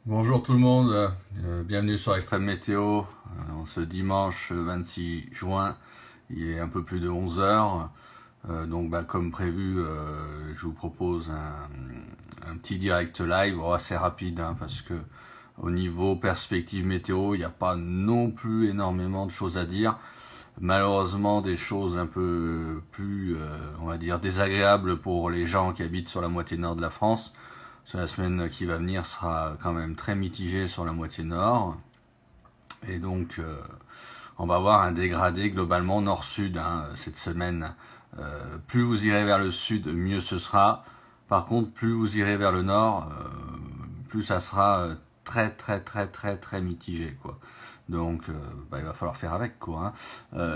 Bonjour tout le monde, bienvenue sur Extrême Météo. En ce dimanche 26 juin, il est un peu plus de 11 heures. Donc comme prévu, je vous propose un petit direct live, assez rapide, parce que au niveau perspective météo, il n'y a pas non plus énormément de choses à dire. Malheureusement, des choses un peu plus, on va dire, désagréables pour les gens qui habitent sur la moitié nord de la France. La semaine qui va venir sera quand même très mitigée sur la moitié nord. Et donc, on va avoir un dégradé globalement nord-sud cette semaine. Plus vous irez vers le sud, mieux ce sera. Par contre, plus vous irez vers le nord, plus ça sera très mitigé, quoi. Donc, il va falloir faire avec, quoi.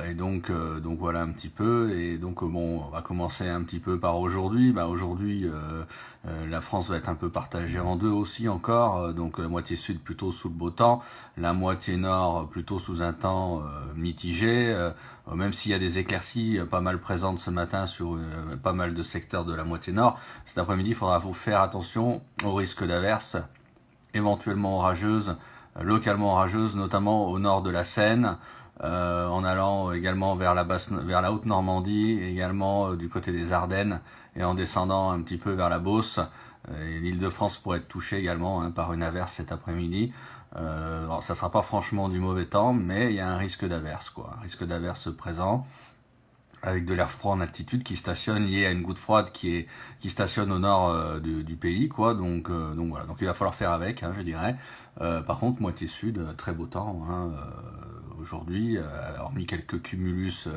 Et donc voilà un petit peu. Et donc on va commencer un petit peu par aujourd'hui. Aujourd'hui, la France va être un peu partagée en deux aussi encore. Donc la moitié sud plutôt sous le beau temps, la moitié nord plutôt sous un temps mitigé. Même s'il y a des éclaircies pas mal présentes ce matin sur pas mal de secteurs de la moitié nord, cet après-midi, il faudra vous faire attention au risque d'averses, éventuellement orageuses, localement orageuses, notamment au nord de la Seine, en allant également vers la Haute-Normandie, également du côté des Ardennes, et en descendant un petit peu vers la Beauce. L'Île-de-France pourrait être touchée également par une averse cet après-midi. Alors ça sera pas franchement du mauvais temps, mais il y a un risque d'averse, quoi, un risque d'averse présent, avec de l'air froid en altitude qui stationne lié à une goutte froide qui stationne au nord du pays, quoi. Donc voilà, donc il va falloir faire avec, je dirais. Par contre, moitié sud, très beau temps aujourd'hui, hormis quelques cumulus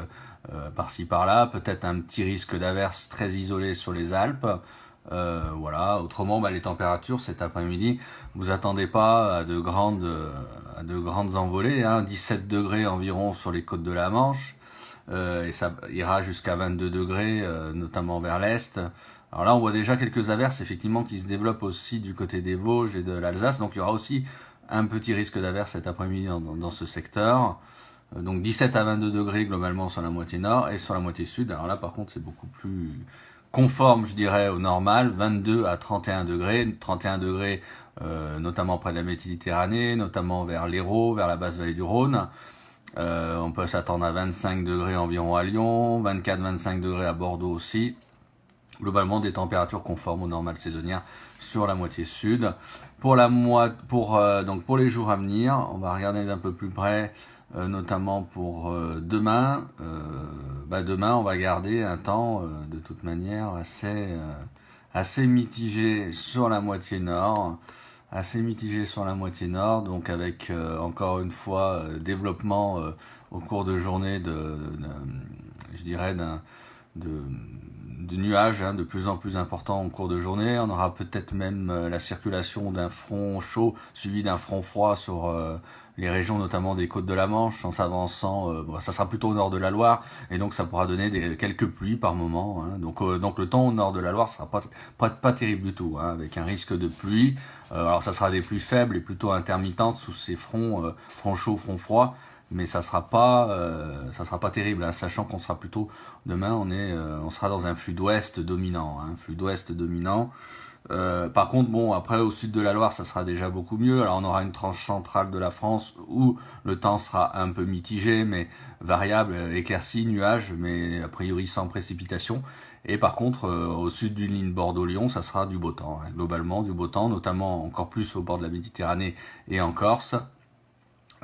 par-ci par-là, peut-être un petit risque d'averse très isolé sur les Alpes. Voilà. Autrement, les températures cet après-midi, vous attendez pas à de grandes envolées, 17 degrés environ sur les côtes de la Manche. Et ça ira jusqu'à 22 degrés, notamment vers l'est. Alors là, on voit déjà quelques averses, effectivement, qui se développent aussi du côté des Vosges et de l'Alsace. Donc il y aura aussi un petit risque d'averse cet après-midi dans ce secteur. Donc 17 à 22 degrés globalement sur la moitié nord et sur la moitié sud. Alors là, par contre, c'est beaucoup plus conforme, je dirais, au normal. 22 à 31 degrés. 31 degrés, notamment près de la Méditerranée, notamment vers l'Hérault, vers la basse vallée du Rhône. On peut s'attendre à 25 degrés environ à Lyon, 24-25 degrés à Bordeaux aussi. Globalement, des températures conformes aux normales saisonnières sur la moitié sud. Pour les jours à venir, on va regarder d'un peu plus près, notamment pour demain. Demain, on va garder un temps de toute manière assez mitigé sur la moitié nord. Donc avec encore une fois développement au cours de journée je dirais de nuages de plus en plus importants au cours de journée. On aura peut-être même la circulation d'un front chaud suivi d'un front froid sur les régions notamment des côtes de la Manche en s'avançant. Ça sera plutôt au nord de la Loire et donc ça pourra donner quelques pluies par moment. Donc le temps au nord de la Loire sera pas terrible du tout, avec un risque de pluie. Alors ça sera des pluies faibles et plutôt intermittentes sous ces fronts chauds, fronts froids. Mais ça sera pas terrible, sachant qu'on sera plutôt demain, on sera dans un flux d'ouest dominant, par contre, après au sud de la Loire, ça sera déjà beaucoup mieux. Alors on aura une tranche centrale de la France où le temps sera un peu mitigé, mais variable, éclairci, nuages, mais a priori sans précipitation. Et par contre, au sud d'une ligne Bordeaux-Lyon, ça sera du beau temps, globalement du beau temps, notamment encore plus au bord de la Méditerranée et en Corse.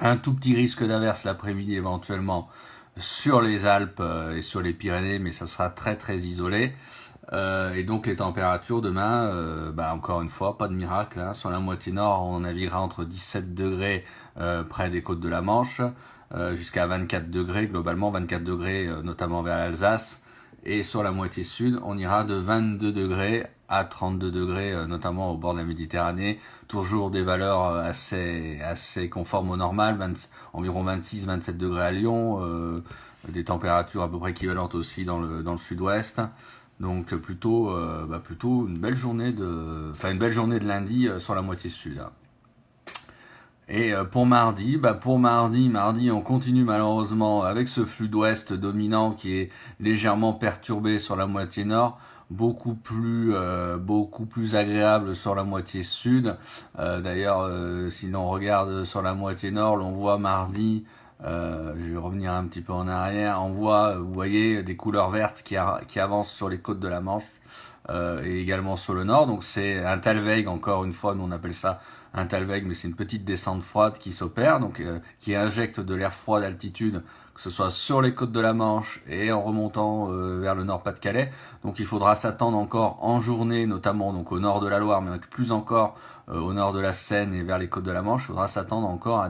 Un tout petit risque d'averse l'après-midi éventuellement sur les Alpes et sur les Pyrénées, mais ça sera très isolé. Et donc les températures demain, encore une fois, pas de miracle. Sur la moitié nord, on naviguera entre 17 degrés près des côtes de la Manche, jusqu'à 24 degrés globalement, 24 degrés notamment vers l'Alsace. Et sur la moitié sud, on ira de 22 degrés à 32 degrés, notamment au bord de la Méditerranée. Toujours des valeurs assez conformes au normal, environ 26-27 degrés à Lyon, des températures à peu près équivalentes aussi dans le sud-ouest. Donc plutôt une belle journée de lundi sur la moitié sud. Et pour mardi, mardi, on continue malheureusement avec ce flux d'ouest dominant qui est légèrement perturbé sur la moitié nord. beaucoup plus agréable sur la moitié sud. D'ailleurs, si l'on regarde sur la moitié nord, l'on voit mardi, je vais revenir un petit peu en arrière, on voit, vous voyez, des couleurs vertes qui avancent sur les côtes de la Manche et également sur le nord. Donc c'est un talweg, encore une fois, nous on appelle ça un talweg, mais c'est une petite descente froide qui s'opère, donc qui injecte de l'air froid d'altitude, que ce soit sur les côtes de la Manche et en remontant vers le Nord-Pas-de-Calais. Donc il faudra s'attendre encore en journée, notamment donc au nord de la Loire, mais plus encore au nord de la Seine et vers les côtes de la Manche. Il faudra s'attendre encore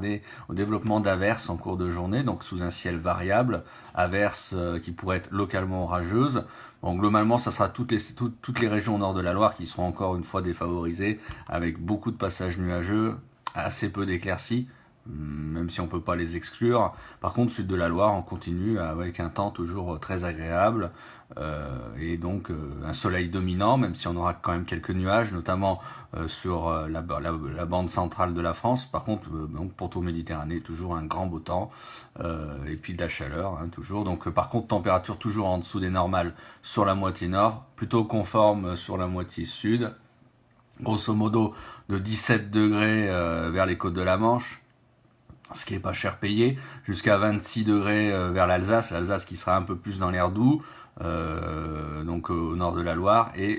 au développement d'averses en cours de journée, donc sous un ciel variable, averses qui pourraient être localement orageuses. Bon, globalement, ça sera toutes les régions au nord de la Loire qui seront encore une fois défavorisées, avec beaucoup de passages nuageux, assez peu d'éclaircies, même si on peut pas les exclure. Par contre, sud de la Loire, on continue avec un temps toujours très agréable, et donc un soleil dominant, même si on aura quand même quelques nuages, notamment sur la bande centrale de la France. Par contre, donc pourtour Méditerranée, toujours un grand beau temps, et puis de la chaleur, hein, toujours. Donc par contre, température toujours en dessous des normales sur la moitié nord, plutôt conforme sur la moitié sud. Grosso modo, de 17 degrés vers les côtes de la Manche, ce qui est pas cher payé, jusqu'à 26 degrés vers l'Alsace qui sera un peu plus dans l'air doux, donc au nord de la Loire, et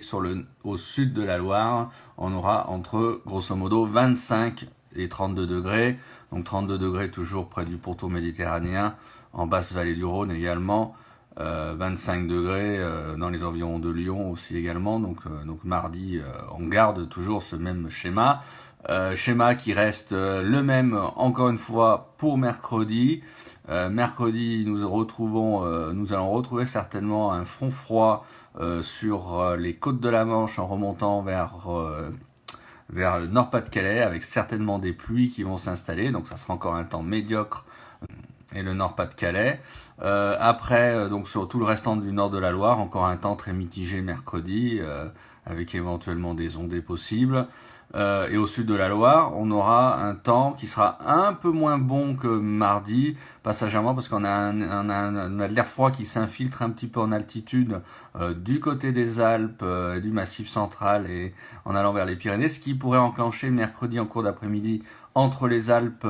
au sud de la Loire, on aura entre grosso modo 25 et 32 degrés, donc 32 degrés toujours près du pourtour méditerranéen, en basse vallée du Rhône également, 25 degrés dans les environs de Lyon aussi également, donc mardi on garde toujours ce même schéma. Schéma qui reste le même encore une fois pour mercredi. Mercredi, nous allons retrouver certainement un front froid sur les côtes de la Manche en remontant vers le Nord-Pas-de-Calais, avec certainement des pluies qui vont s'installer. Donc ça sera encore un temps médiocre et le Nord-Pas-de-Calais. Après, donc sur tout le restant du nord de la Loire, encore un temps très mitigé mercredi, avec éventuellement des ondées possibles. Et au sud de la Loire, on aura un temps qui sera un peu moins bon que mardi, passagèrement, parce qu'on a de l'air froid qui s'infiltre un petit peu en altitude du côté des Alpes, du Massif central et en allant vers les Pyrénées, ce qui pourrait enclencher mercredi en cours d'après-midi entre les Alpes,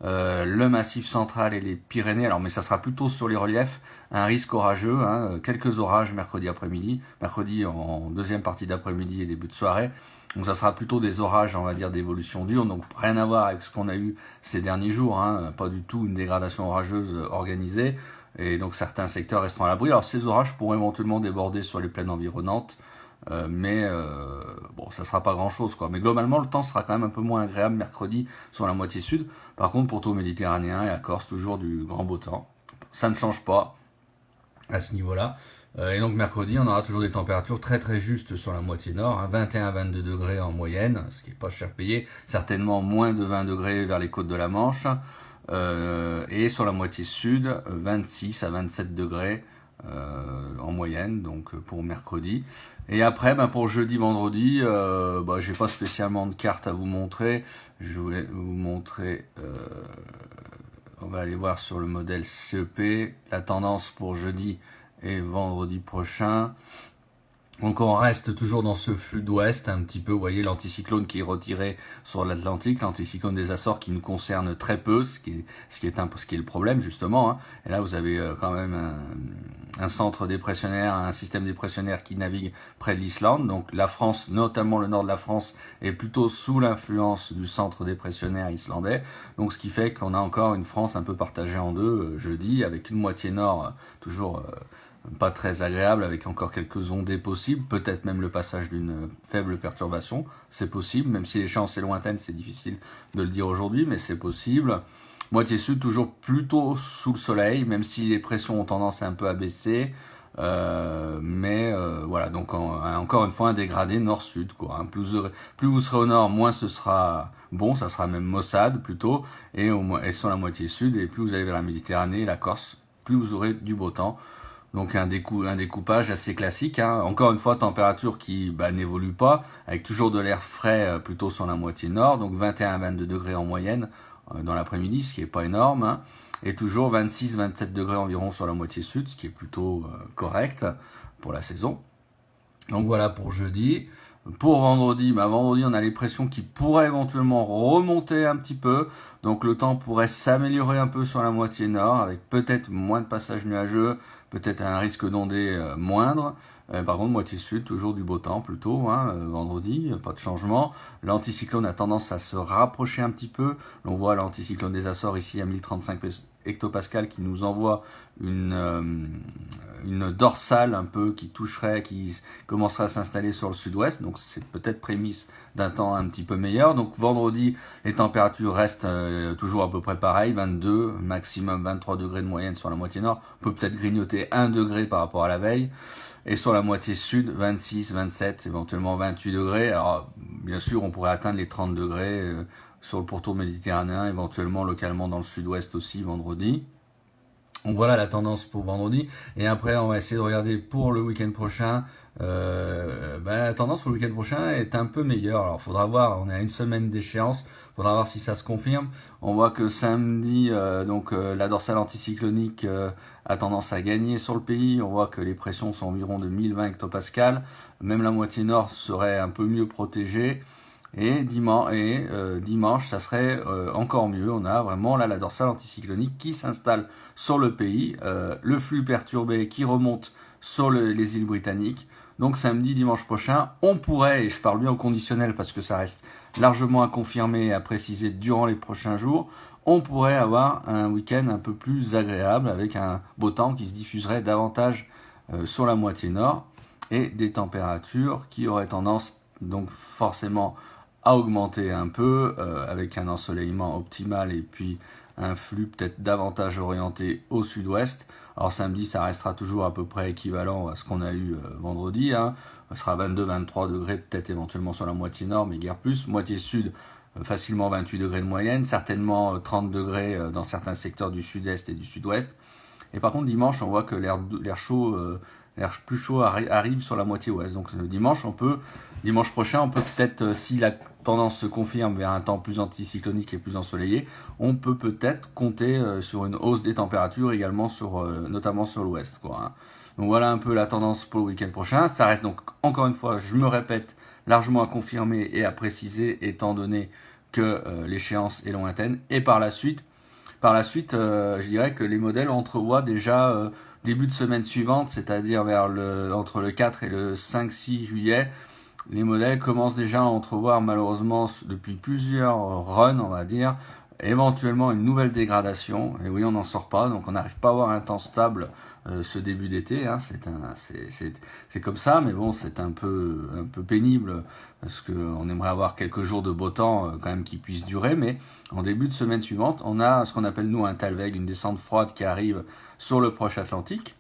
le Massif central et les Pyrénées. Alors, mais ça sera plutôt sur les reliefs, un risque orageux, hein, quelques orages mercredi après-midi, mercredi en deuxième partie d'après-midi et début de soirée. Donc ça sera plutôt des orages, on va dire, d'évolution dure, donc rien à voir avec ce qu'on a eu ces derniers jours, hein, pas du tout une dégradation orageuse organisée, et donc certains secteurs resteront à l'abri. Alors ces orages pourront éventuellement déborder sur les plaines environnantes, mais bon, ça sera pas grand-chose, quoi. Mais globalement, le temps sera quand même un peu moins agréable mercredi sur la moitié sud. Par contre, pour tout Méditerranéen et à Corse, toujours du grand beau temps. Ça ne change pas à ce niveau-là. Et donc mercredi, on aura toujours des températures très très justes sur la moitié nord, hein, 21 à 22 degrés en moyenne, ce qui n'est pas cher payé, certainement moins de 20 degrés vers les côtes de la Manche, et sur la moitié sud, 26 à 27 degrés en moyenne, donc pour mercredi. Et après, pour jeudi, vendredi, j'ai pas spécialement de carte à vous montrer. Je voulais vous montrer, on va aller voir sur le modèle CEP, la tendance pour jeudi et vendredi prochain. Donc on reste toujours dans ce flux d'ouest un petit peu, vous voyez l'anticyclone qui est retiré sur l'Atlantique, l'anticyclone des Açores qui nous concerne très peu, ce qui est le problème justement, hein. Et là vous avez quand même un centre dépressionnaire, un système dépressionnaire qui navigue près de l'Islande, donc la France, notamment le nord de la France, est plutôt sous l'influence du centre dépressionnaire islandais, donc ce qui fait qu'on a encore une France un peu partagée en deux jeudi, avec une moitié nord toujours pas très agréable, avec encore quelques ondées possibles, peut-être même le passage d'une faible perturbation, c'est possible, même si l'échéance est lointaine, c'est difficile de le dire aujourd'hui, mais c'est possible. Moitié sud, toujours plutôt sous le soleil, même si les pressions ont tendance un peu à baisser, voilà, donc encore une fois un dégradé nord-sud, quoi, hein. Plus vous serez au nord, moins ce sera bon, ça sera même maussade plutôt, et sur la moitié sud, et plus vous allez vers la Méditerranée, la Corse, plus vous aurez du beau temps. Donc un découpage assez classique, hein. Encore une fois, température qui n'évolue pas, avec toujours de l'air frais plutôt sur la moitié nord, donc 21 à 22 degrés en moyenne dans l'après-midi, ce qui est pas énorme, hein. Et toujours 26-27 degrés environ sur la moitié sud, ce qui est plutôt correct pour la saison. Donc voilà pour jeudi. Pour vendredi, vendredi on a les pressions qui pourraient éventuellement remonter un petit peu. Donc le temps pourrait s'améliorer un peu sur la moitié nord avec peut-être moins de passages nuageux, peut-être un risque d'ondée moindre. Par contre, moitié sud, toujours du beau temps plutôt, vendredi, pas de changement. L'anticyclone a tendance à se rapprocher un petit peu. On voit l'anticyclone des Açores ici à 1035 hectopascal qui nous envoie une dorsale un peu qui commencerait à s'installer sur le sud-ouest. Donc c'est peut-être prémisse d'un temps un petit peu meilleur. Donc vendredi, les températures restent toujours à peu près pareilles, 22, maximum 23 degrés de moyenne sur la moitié nord. On peut peut-être grignoter 1 degré par rapport à la veille. Et sur la moitié sud, 26, 27, éventuellement 28 degrés. Alors, bien sûr, on pourrait atteindre les 30 degrés sur le pourtour méditerranéen, éventuellement localement dans le sud-ouest aussi, vendredi. Donc voilà la tendance pour vendredi. Et après, on va essayer de regarder pour le week-end prochain. La tendance pour le week-end prochain est un peu meilleure. Alors, faudra voir. On est à une semaine d'échéance. Faudra voir si ça se confirme. On voit que samedi, la dorsale anticyclonique a tendance à gagner sur le pays. On voit que les pressions sont environ de 1020 hectopascal. Même la moitié nord serait un peu mieux protégée. Et dimanche, ça serait encore mieux. On a vraiment là la dorsale anticyclonique qui s'installe sur le pays, le flux perturbé qui remonte sur les îles britanniques. Donc samedi, dimanche prochain, on pourrait, et je parle bien au conditionnel parce que ça reste largement à confirmer et à préciser durant les prochains jours, on pourrait avoir un week-end un peu plus agréable avec un beau temps qui se diffuserait davantage sur la moitié nord et des températures qui auraient tendance donc forcément à augmenter un peu avec un ensoleillement optimal et puis un flux peut-être davantage orienté au sud-ouest. Alors samedi, ça restera toujours à peu près équivalent à ce qu'on a eu vendredi. Ça sera 22-23 degrés peut-être éventuellement sur la moitié nord, mais guère plus. Moitié sud, facilement 28 degrés de moyenne, certainement 30 degrés dans certains secteurs du sud-est et du sud-ouest. Et par contre, dimanche, on voit que l'air plus chaud arrive sur la moitié ouest. Donc dimanche prochain, on peut peut-être, si la tendance se confirme vers un temps plus anticyclonique et plus ensoleillé, on peut peut-être compter sur une hausse des températures également notamment sur l'ouest. Donc voilà un peu la tendance pour le week-end prochain. Ça reste donc, encore une fois, je me répète, largement à confirmer et à préciser étant donné que l'échéance est lointaine. Et par la suite, je dirais que les modèles entrevoient déjà début de semaine suivante, c'est-à-dire entre le 4 et le 5-6 juillet, les modèles commencent déjà à entrevoir malheureusement depuis plusieurs runs, on va dire, éventuellement une nouvelle dégradation. Et oui, on n'en sort pas, donc on n'arrive pas à avoir un temps stable ce début d'été. C'est comme ça, mais bon, c'est un peu pénible parce qu'on aimerait avoir quelques jours de beau temps quand même qui puissent durer. Mais en début de semaine suivante, on a ce qu'on appelle nous un talweg, une descente froide qui arrive sur le proche Atlantique,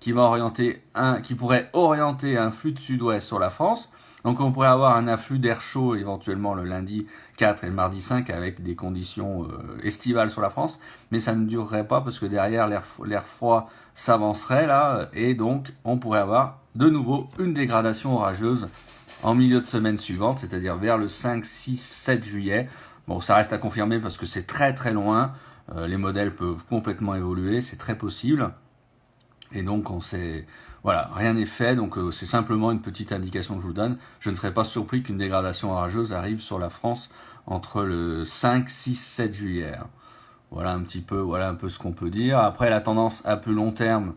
qui pourrait orienter un flux de sud-ouest sur la France. Donc on pourrait avoir un afflux d'air chaud éventuellement le lundi 4 et le mardi 5 avec des conditions estivales sur la France, mais ça ne durerait pas parce que derrière l'air froid s'avancerait là et donc on pourrait avoir de nouveau une dégradation orageuse en milieu de semaine suivante, c'est-à-dire vers le 5, 6, 7 juillet. Bon, ça reste à confirmer parce que c'est très très loin, les modèles peuvent complètement évoluer, c'est très possible. Et donc voilà, rien n'est fait, donc c'est simplement une petite indication que je vous donne. Je ne serais pas surpris qu'une dégradation orageuse arrive sur la France entre le 5, 6, 7 juillet. Voilà un peu ce qu'on peut dire. Après, la tendance à plus long terme,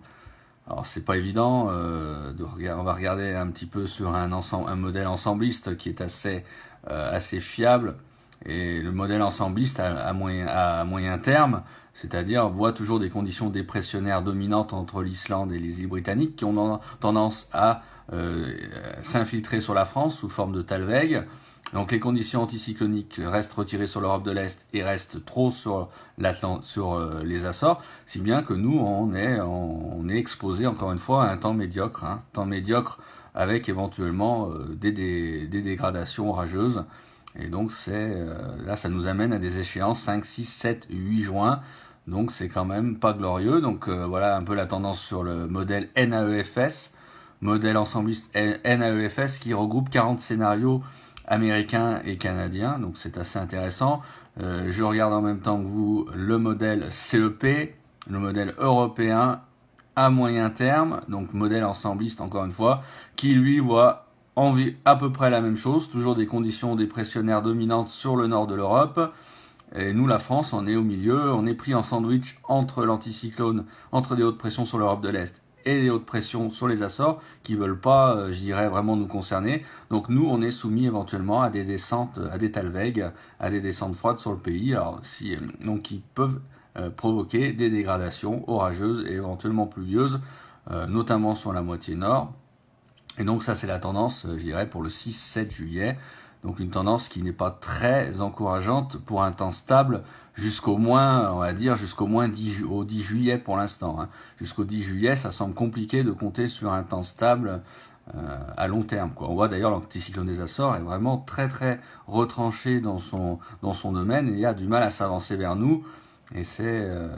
alors c'est pas évident, on va regarder un petit peu sur un modèle ensembliste qui est assez fiable. Et le modèle ensembliste à moyen terme, c'est-à-dire voit toujours des conditions dépressionnaires dominantes entre l'Islande et les îles britanniques qui ont tendance à s'infiltrer sur la France sous forme de talweg. Donc les conditions anticycloniques restent retirées sur l'Europe de l'Est et restent trop sur les Açores, si bien que nous on est exposé encore une fois à un temps médiocre, avec éventuellement des dégradations orageuses. Et donc là ça nous amène à des échéances 5, 6, 7, 8 juin. Donc c'est quand même pas glorieux. Donc voilà un peu la tendance sur le modèle NAEFS, modèle ensembliste NAEFS qui regroupe 40 scénarios américains et canadiens. Donc c'est assez intéressant. Je regarde en même temps que vous le modèle CEP, le modèle européen à moyen terme, donc modèle ensembliste encore une fois, qui lui voit à peu près la même chose, toujours des conditions dépressionnaires dominantes sur le nord de l'Europe. Et nous, la France, on est au milieu, on est pris en sandwich entre l'anticyclone, entre des hautes pressions sur l'Europe de l'Est et des hautes pressions sur les Açores, qui veulent pas, je dirais, vraiment nous concerner. Donc nous, on est soumis éventuellement à des descentes, à des talwegs, à des descentes froides sur le pays, alors donc qui peuvent provoquer des dégradations orageuses et éventuellement pluvieuses, notamment sur la moitié nord. Et donc ça, c'est la tendance, je dirais, pour le 6-7 juillet. Donc une tendance qui n'est pas très encourageante pour un temps stable jusqu'au moins, on va dire, jusqu'au moins 10 juillet pour l'instant. Hein. Jusqu'au 10 juillet, ça semble compliqué de compter sur un temps stable à long terme. Quoi. On voit d'ailleurs l'anticyclone des Açores est vraiment très très retranché dans son domaine et il a du mal à s'avancer vers nous. Et je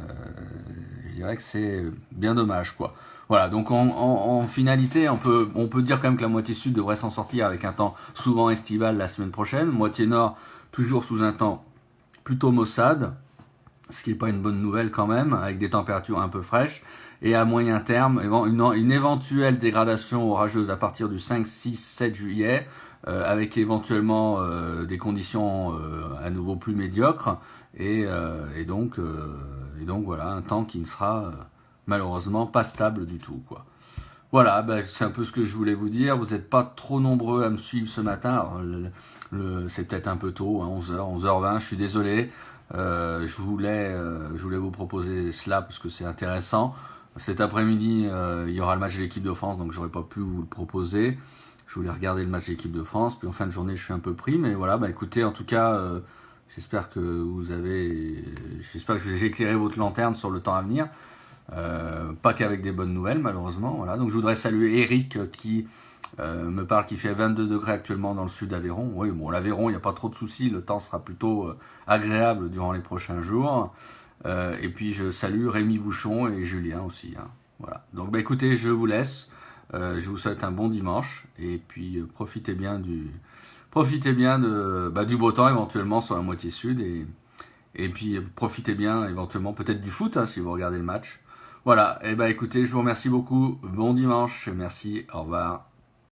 dirais que c'est bien dommage, quoi. Voilà, donc en finalité, on peut dire quand même que la moitié sud devrait s'en sortir avec un temps souvent estival la semaine prochaine. Moitié nord, toujours sous un temps plutôt maussade, ce qui n'est pas une bonne nouvelle quand même, avec des températures un peu fraîches. Et à moyen terme, une éventuelle dégradation orageuse à partir du 5, 6, 7 juillet, avec éventuellement des conditions à nouveau plus médiocres. Et donc voilà, un temps qui ne sera malheureusement pas stable du tout, quoi. Voilà, c'est un peu ce que je voulais vous dire. Vous n'êtes pas trop nombreux à me suivre ce matin. Alors, c'est peut-être un peu tôt, hein, 11h, 11h20, je suis désolé. Je voulais vous proposer cela parce que c'est intéressant. Cet après-midi, il y aura le match de l'équipe de France, donc j'aurais pas pu vous le proposer. Je voulais regarder le match de l'équipe de France, puis en fin de journée, je suis un peu pris. Mais voilà, écoutez, en tout cas, j'espère que j'ai éclairé votre lanterne sur le temps à venir. Pas qu'avec des bonnes nouvelles, malheureusement. Voilà. Donc je voudrais saluer Eric qui me parle qu'il fait 22 degrés actuellement dans le sud d'Aveyron. Oui, bon, l'Aveyron, il n'y a pas trop de soucis, le temps sera plutôt agréable durant les prochains jours. Et puis je salue Rémi Bouchon et Julien aussi. Hein. Voilà. Donc écoutez, je vous laisse. Je vous souhaite un bon dimanche et puis profitez bien du beau temps éventuellement sur la moitié sud et puis profitez bien éventuellement peut-être du foot hein, si vous regardez le match. Voilà, et écoutez, je vous remercie beaucoup. Bon dimanche, merci, au revoir.